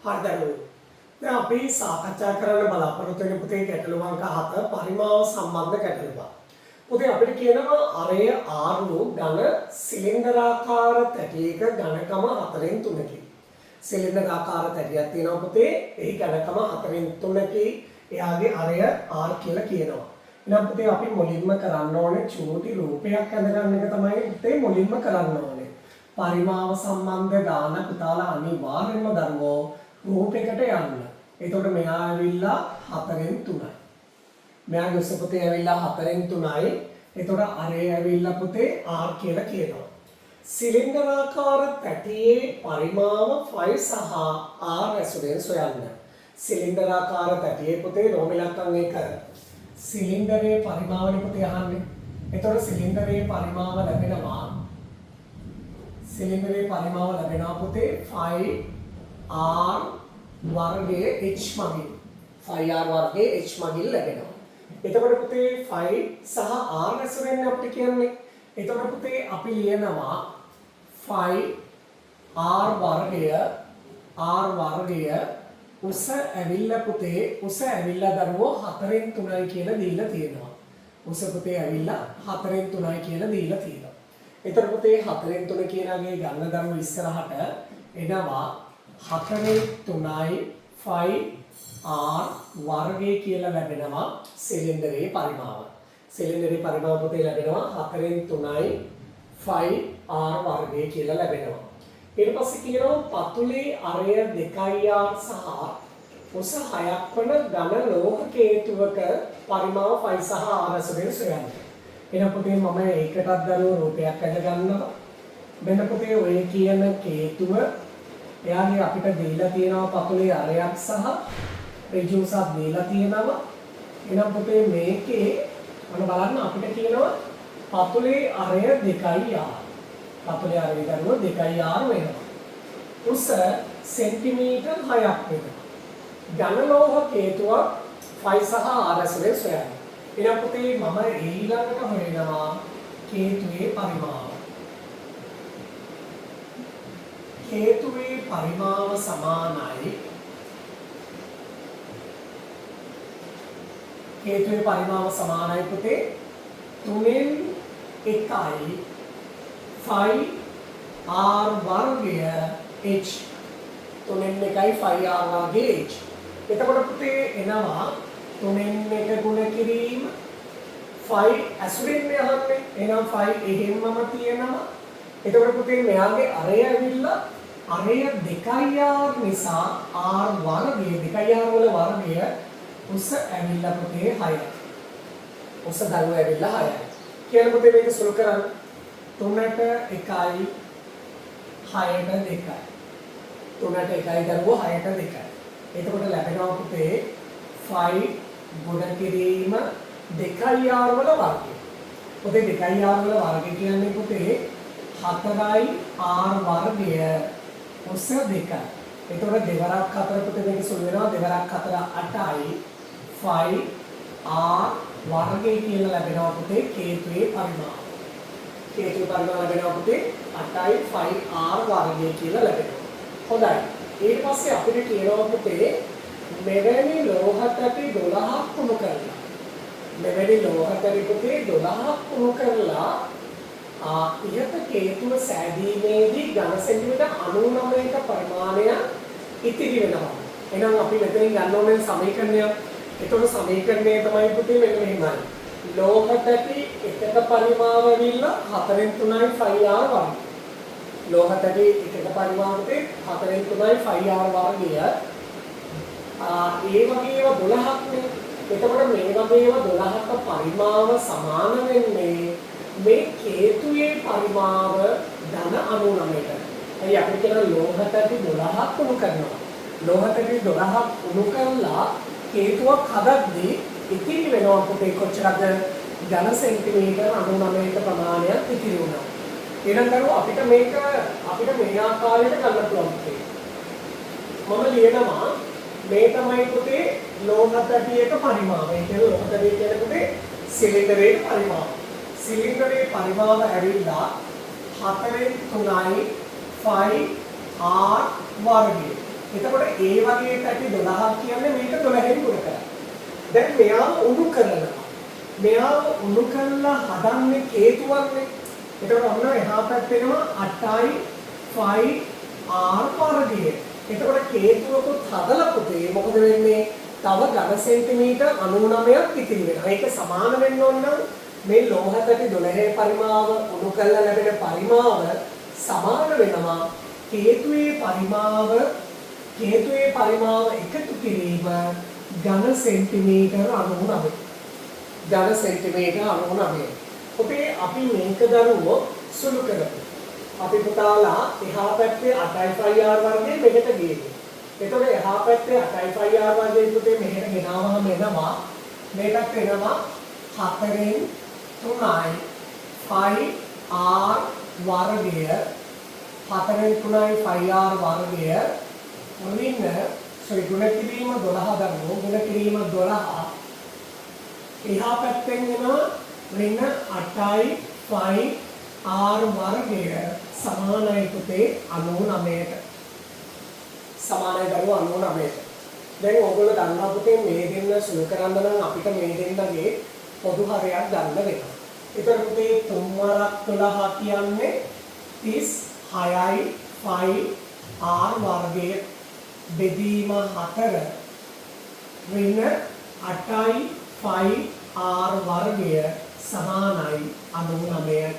හරි දරුවෝ. දැන් අපි සාකච්ඡා කරන්න බලාපොරොත්තු වෙන පුතේ ගැටලු අංක 7 පරිමාව සම්බන්ධ ගැටලුවක්. පුතේ අපිට කියනවා අරය ආරු ඝන සිලින්ඩරාකාර තැටියක ඝනකම 4න් 3කි. සිලින්ඩරාකාර තැටියක් තියෙනවා පුතේ. එහි ඝනකම 4න් 3කි. එයාගේ අරය R කියලා කියනවා. එහෙනම් පුතේ අපි මුලින්ම කරන්න ඕනේ චූටි රූපයක් අඳගන්න එක තමයි පුතේ මුලින්ම කරන්න ඕනේ. පරිමාව සම්බන්ධ ගාන පුතාලා අනිවාර්යෙන්ම දරුවෝ රූපයකට යන්න. එතකොට මෙයා ඇවිල්ලා 4න් 3යි. මෙයාගේ උස පුතේ ඇවිල්ලා 4න් 3යි. එතකොට අරය ඇවිල්ලා පුතේ R කියලා කියනවා. සිලින්ඩරාකාර තැටියේ පරිමාව ෆයි සහ R ඇසුරෙන් සොයන්න. සිලින්ඩරාකාර තැටියේ පුතේ රෝම ඉලක්කම් 1. සිලින්ඩරයේ පරිමාවනේ පුතේ අහන්නේ. එතකොට සිලින්ඩරයේ පරිමාව ලැබෙනවා. සිලින්ඩරයේ පරිමාව ලැබෙනවා පුතේ 5r වර්ගයේ h මගින් 5r වර්ගයේ h මගින් ලැබෙනවා. එතකොට පුතේ 5 සහ r ඇසුරෙන් අපිට කියන්නේ. එතකොට පුතේ අපි ලියනවා 5r වර්ගය උස ඇවිල්ලා පුතේ උස ඇවිල්ලා දරුවෝ 4න් 3යි කියලා දීලා තියෙනවා. උස පුතේ ඇවිල්ලා 4න් 3යි කියලා දීලා තියෙනවා. එතකොට පුතේ 4න් 3 කියනගේ ගන්න දරුවෝ ඉස්සරහට එනවා 4න් 3යි 5r වර්ගය කියලා ලැබෙනවා සිලින්ඩරයේ පරිමාව. සිලින්ඩරයේ පරිමාව පුතේ ලැබෙනවා 4න් 3යි 5r වර්ගය කියලා ලැබෙනවා. ඊට පස්සේ කියනවා පතුලේ අරය 2r සහ උස 6ක් වන ඝන ලෝහ කේතුවක පරිමාව 5 සහ r ඇසුරෙන් සොයන්න. එහෙනම් පුතේ මම ඒකටත් දරුවෝ රූපයක් අද ගන්නවා. මෙන්න පුතේ ඔය කියන කේතුව එයාගේ අපිට දීලා තියෙනවා පතුලේ අරයක් සහ ඍජුසක් දීලා තියෙනවා. එහෙනම් පුතේ මේකේ මොන බලන්න අපිට කියනවා පතුලේ අරය 2r. පතුලේ අරය දරුවෝ 2r වෙනවා. උස සෙන්ටිමීටර් 6ක් වෙනවා. ඝන ලෝහ කේතුවක් 5 සහ r ඇසුරෙන් සොයන්න. එහෙනම් පුතේ මම ඊළඟට හොයනවා කේතුවේ පරිමාව. කේතුවේ පරිමාව සමානයි පුතේ 3න් 1යි 5r වර්ගය h 3න් 1යි 5r වර්ගය h. එතකොට පුතේ එනවා 3න් 1 ගුණ කිරීම 5 ඇසුරින් යහන්නේ. එහෙනම් 5 එහෙම්මම තියෙනවා. එතකොට පුතේ මෙයාගේ අරය ඇවිල්ලා අරය 2r නිසා r වර්ගය 2r වල වර්ගය උස ඇවිල්ලා පුතේ 6යි. උස දරුව ඇවිල්ලා 6යි. කියන පුතේ මේක සුළු කරන්න. 3ට 1යි 6ට 2යි. 3ට 1යි දරුවෝ 6ට 2යි. එතකොට ලැබෙනවා පුතේ 5 ගුණ කිරීම 2r වල වර්ගය. පුතේ 2r වල වර්ගය කියන්නේ පුතේ 4යි r වර්ගය උස 2යි. එතකොට දෙවරක් 4 පුතේ මේක සුළු වෙනවා. දෙවරක් 4 8යි 5r වර්ගය කියලා ලැබෙනවා පුතේ කේතුවේ පරිමාව. කේතුවේ පරිමාව ලැබෙනවා පුතේ 8යි 5r වර්ගය කියලා ලැබෙනවා. හොඳයි. ඊට පස්සේ අපිට කියනවා පුතේ මෙවැනි ලෝහ තැටි 12ක් පුහු කරලා. මෙවැනි ලෝහ තැටි පුතේ 12ක් පුහු කරලා ඉහත කේතුව සෑදීමේදී ඝන සෙන්ටිමීටර් 99ක පරිමාණය ඉතිරි වෙනවා. එහෙනම් අපි මෙතනින් ගන්න ඕනේ සමීකරණය. ඒතකොට සමීකරණය තමයි පුතේ මෙන්න මෙහෙමයි. ලෝහ තැටි එකක පරිමාව ඇවිල්ලා 4න් 3යි 5r වර්ගය. ලෝහ තැටි එකක පරිමාව පුතේ 4න් 3යි 5r වර්ගය. ඒ වගේ ඒවා 12ක් නේ. එතකොට මේ වගේ ඒවා 12ක පරිමාව සමාන වෙන්නේ මේ කේතුවේ පරිමාව ධන 99ට. එයි අපි කියන ලෝහ තැටි 12ක් උණු කරනවා. ලෝහ තැටි 12ක් උණු කරලා කේතුවක් හදද්දී ඉතිරි වෙනවා පුතේ කොච්චරද? ඝන සෙන්ටිමීටර් 99ක ප්‍රමාණයක් ඉතිරි වුණා. එහෙනම් දරුවෝ අපිට මේ ආකාරයට ගන්න පුළුවන් පුතේ. මම ලියනවා මේ තමයි පුතේ ලෝහ තැටියක පරිමාව. ඒ කියන්නේ ලෝහ තැටිය කියන්නේ පුතේ සිලින්ඩරයේ පරිමාව. සිලින්ඩරයේ පරිමාව ඇවිල්ලා 4න් 3යි 5r වර්ගය. එතකොට ඒ වගේ පැටි 12ක් කියන්නේ මේක 12න් ගුණ කරන්නේ. දැන් මෙයාව උණු කරනවා. මෙයාව උණු කරලා හදන්නේ හේතුවක්නේ. එතකොට ඔන්න එහා පැත්තේනවා 8යි 5 r වර්ගය. එතකොට හේතුවකුත් හදලා පුතේ මොකද වෙන්නේ? තව ඝන සෙන්ටිමීටර් 99ක් ඉතිරි වෙනවා. ඒක සමාන වෙන්න ඕන නම් මේ ලෝහ පැටි 12 පරිමාව උණු කරලා ලැබෙන පරිමාව සමාන වෙනවා හේතුයේ පරිමාව එකතු කිරීම ඝන සෙන්ටිමීටර් 99. ඝන සෙන්ටිමීටර් 99. ඔතේ අපි මේක දරුවෝ සුළු කරමු. අපි පුතාලා එහා පැත්තේ 8i5r වර්ගයේ මෙහෙට ගියේ. එතකොට එහා පැත්තේ 8i5r වර්ගයේ පුතේ මෙහෙට ගෙනාවම එනවා මේකත් එනවා 4න් 3යි 5r වර්ගය 4න් 3යි 5r වර්ගය මුලින්ම ගුණ කිරීම 12 දරුවෝ ගුණ කිරීම 12 එහා පැත්තෙන් එනවා ඍණ 8යි 5r වර්ගය සමානයි පුතේ 99ට සමානයි දරුවෝ 99ට. දැන් ඕගොල්ලෝ දන්නවා පුතේ මේ දෙන්න සුළු කරන්න නම් අපිට මේ දෙන්නගේ පොදු හරයක් ගන්න වෙනවා. ඒතර පුතේ 3 වරක් 12 කියන්නේ 36යි 5r වර්ගය බෙදීම 4 ඍණ 8යි 5r වර්ගය සමානයි 99.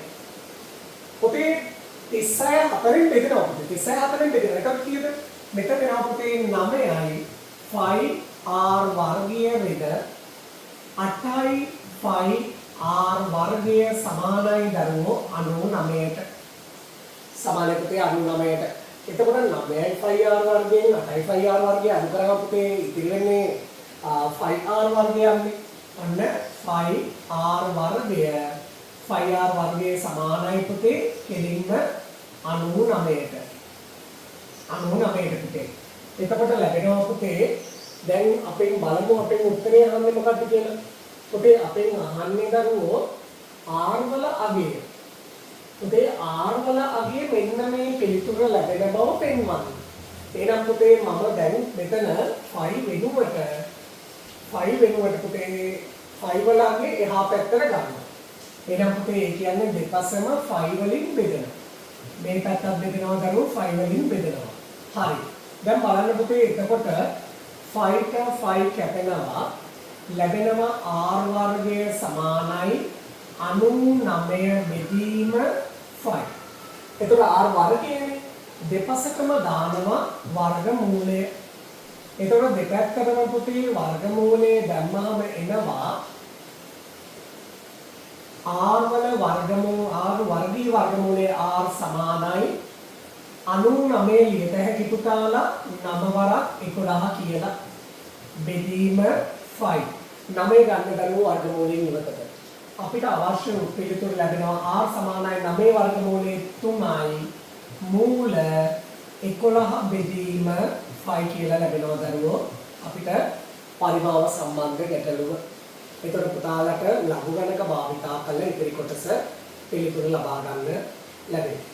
පුතේ 36 4න් බෙදෙනවා පුතේ 36 4න් බෙදෙනවා. ඒකට කීයද? මෙතන එනවා පුතේ 9යි 5r වර්ගය ඍණ 8යි 5r වර්ගය සමානයි දරුවෝ 99ට. සමානයි පුතේ 99ට. එතකොට 9යි 5r වර්ගයෙන් 8යි 5r වර්ගය අඩු කරගන්න පුතේ ඉතිරි වෙන්නේ 5r වර්ගයන්නේ. අන්න 5r වර්ගය 5r වර්ගයේ සමානයි පුතේ කෙලින්ම 99ට. 99ට පුතේ. එතකොට ලැබෙනවා පුතේ දැන් අපෙන් බලමු අපෙන් උත්තරේ අහන්නේ මොකක්ද කියලා. පුතේ අපෙන් අහන්නේ දරුවෝ r වල අගය. පුතේ r වල අගය මෙන්න මේ පිළිතුර ලැබෙන බව පෙන්වන්න. එහෙනම් පුතේ මම දැන් මෙතන 5 වෙනුවට පුතේ 5 වල අගය එහා පැත්තට ගන්නවා. එහෙනම් පුතේ ඒ කියන්නේ දෙපසම 5 වලින් බෙදෙනවා. මේ පැත්තත් බෙදෙනවා දරුවෝ 5 වලින් බෙදෙනවා. හරි. දැන් බලන්න පුතේ එතකොට 5ට 5 කැපෙනවා ලැබෙනවා r වර්ගය සමානයි 99 බෙදීම 5. එතකොට r වර්ගයනේ දෙපසකම දානවා වර්ගමූලය. එතකොට දෙපැත්තටම පුතේ වර්ගමූලය දැම්මම එනවා r වල වර්ගී වර්ගමූලය r සමානයි 99 ලියත හැකි පුතාලා 9 වරක් 11 කියලා බෙදීම 5. 9 ගන්න දරුවෝ වර්ගමූලයෙන් ඉවතට. අපිට අවශ්‍ය පිළිතුර ලැබෙනවා r සමානයි 9 වර්ගමූලයේ 3යි මූල 11 බෙදීම 5 කියලා ලැබෙනවා දරුවෝ. අපිට පරිමාව සම්බන්ධ ගැටලුව. ඒතර පුතාලට ලඝු ගණක භාවිතා කළ ඉතිරි කොටස පිළිතුර ලබා ගන්න ලැබෙනවා.